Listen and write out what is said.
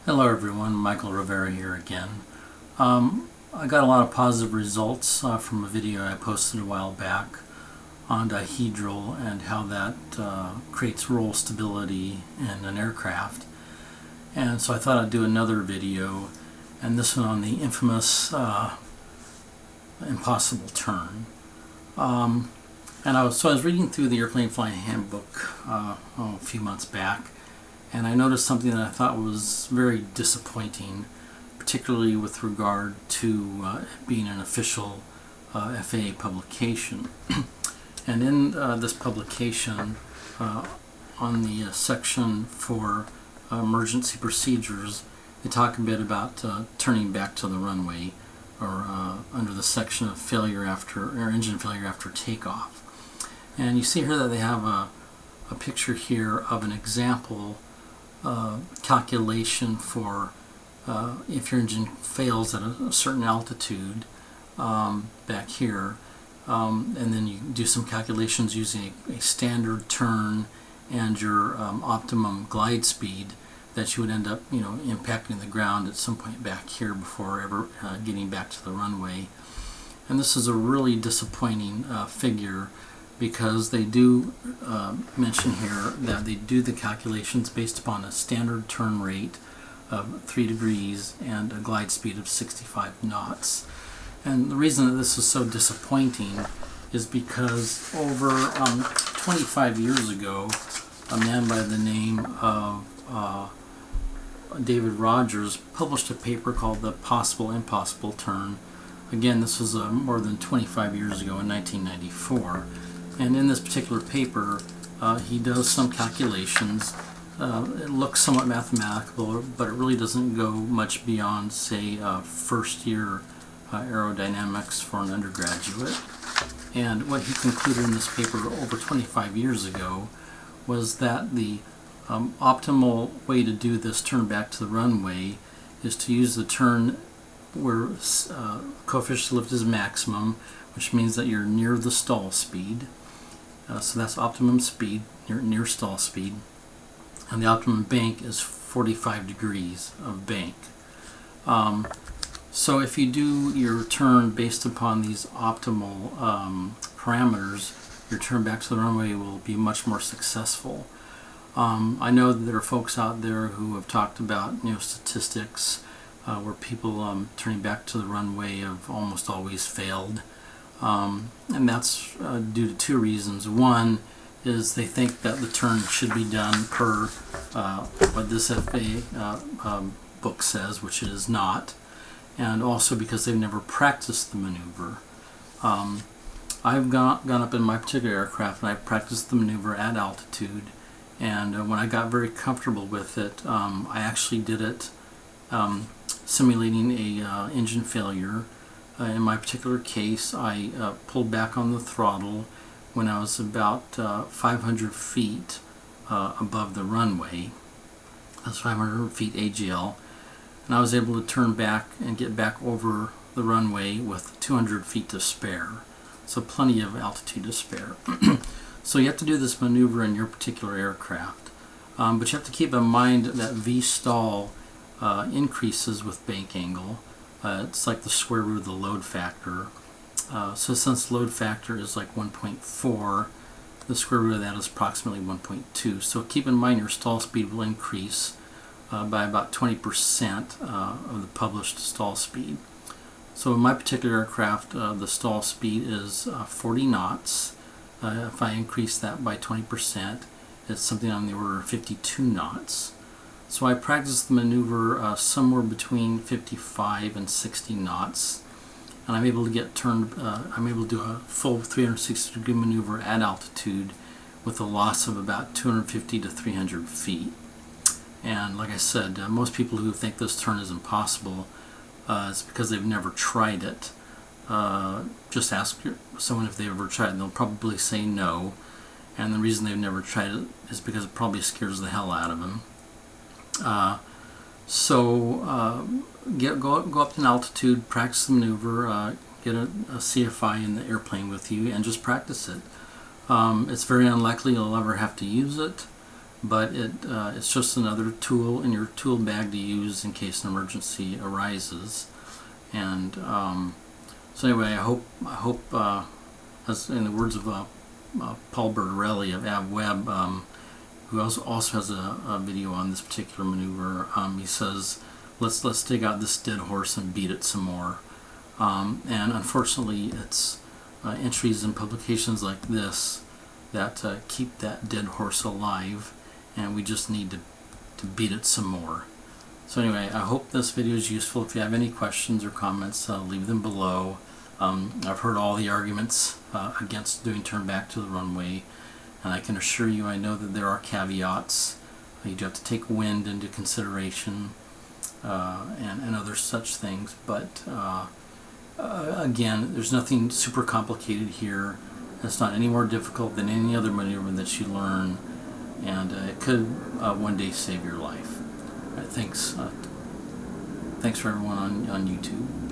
Hello everyone, Michael Rivera here again. I got a lot of positive results from a video I posted a while back on dihedral and how that creates roll stability in an aircraft. And so I thought I'd do another video, and this one on the infamous impossible turn. I was reading through the Airplane Flying Handbook a few months back, and I noticed something that I thought was very disappointing, particularly with regard to it being an official FAA publication. And in this publication, on the section for emergency procedures, they talk a bit about turning back to the runway, or under the section of failure after, or engine failure after takeoff. And you see here that they have a picture here of an example calculation for if your engine fails at a certain altitude back here, and then you do some calculations using a standard turn and your optimum glide speed that you would end up, impacting the ground at some point back here before ever getting back to the runway. And this is a really disappointing figure, because they do mention here that they do the calculations based upon a standard turn rate of 3 degrees and a glide speed of 65 knots. And the reason that this is so disappointing is because over 25 years ago, a man by the name of David Rogers published a paper called The Possible Impossible Turn. Again, this was more than 25 years ago in 1994. And in this particular paper, he does some calculations. It looks somewhat mathematical, but it really doesn't go much beyond, say, first year aerodynamics for an undergraduate. And what he concluded in this paper over 25 years ago was that the optimal way to do this turn back to the runway is to use the turn where coefficient of lift is maximum, which means that you're near the stall speed. So that's optimum speed, near stall speed. And the optimum bank is 45 degrees of bank. So if you do your turn based upon these optimal parameters, your turn back to the runway will be much more successful. I know that there are folks out there who have talked about statistics where people turning back to the runway have almost always failed. And that's due to two reasons. One is they think that the turn should be done per what this FAA book says, which it is not, and also because they've never practiced the maneuver. I've gone up in my particular aircraft and I practiced the maneuver at altitude, and when I got very comfortable with it, I actually did it simulating a engine failure. In my particular case, I pulled back on the throttle when I was about 500 feet above the runway. That's 500 feet AGL. And I was able to turn back and get back over the runway with 200 feet to spare. So plenty of altitude to spare. So you have to do this maneuver in your particular aircraft. But you have to keep in mind that V-stall increases with bank angle. It's like the square root of the load factor. So since load factor is like 1.4, the square root of that is approximately 1.2. So keep in mind your stall speed will increase by about 20% of the published stall speed. So in my particular aircraft, the stall speed is 40 knots. If I increase that by 20%, it's something on the order of 52 knots. So I practiced the maneuver somewhere between 55 and 60 knots, and I'm able to get turned. I'm able to do a full 360-degree maneuver at altitude with a loss of about 250 to 300 feet. And like I said, most people who think this turn is impossible, it's because they've never tried it. Just ask someone if they've ever tried it, and they'll probably say no. And the reason they've never tried it is because it probably scares the hell out of them. Go up to an altitude, practice the maneuver, get a CFI in the airplane with you, and just practice it. It's very unlikely you'll ever have to use it. but it's just another tool in your tool bag to use in case an emergency arises. And so anyway, I hope as in the words of Paul Bertorelli of AvWeb, who also has a video on this particular maneuver, he says, let's dig out this dead horse and beat it some more. And unfortunately, it's entries in publications like this that keep that dead horse alive, and we just need to beat it some more. So anyway, I hope this video is useful. If you have any questions or comments, leave them below. I've heard all the arguments against doing turn back to the runway, and I can assure you I know that there are caveats. You do have to take wind into consideration and other such things, but again, there's nothing super complicated here. It's not any more difficult than any other maneuver that you learn, and it could one day save your life. Thanks for everyone on YouTube.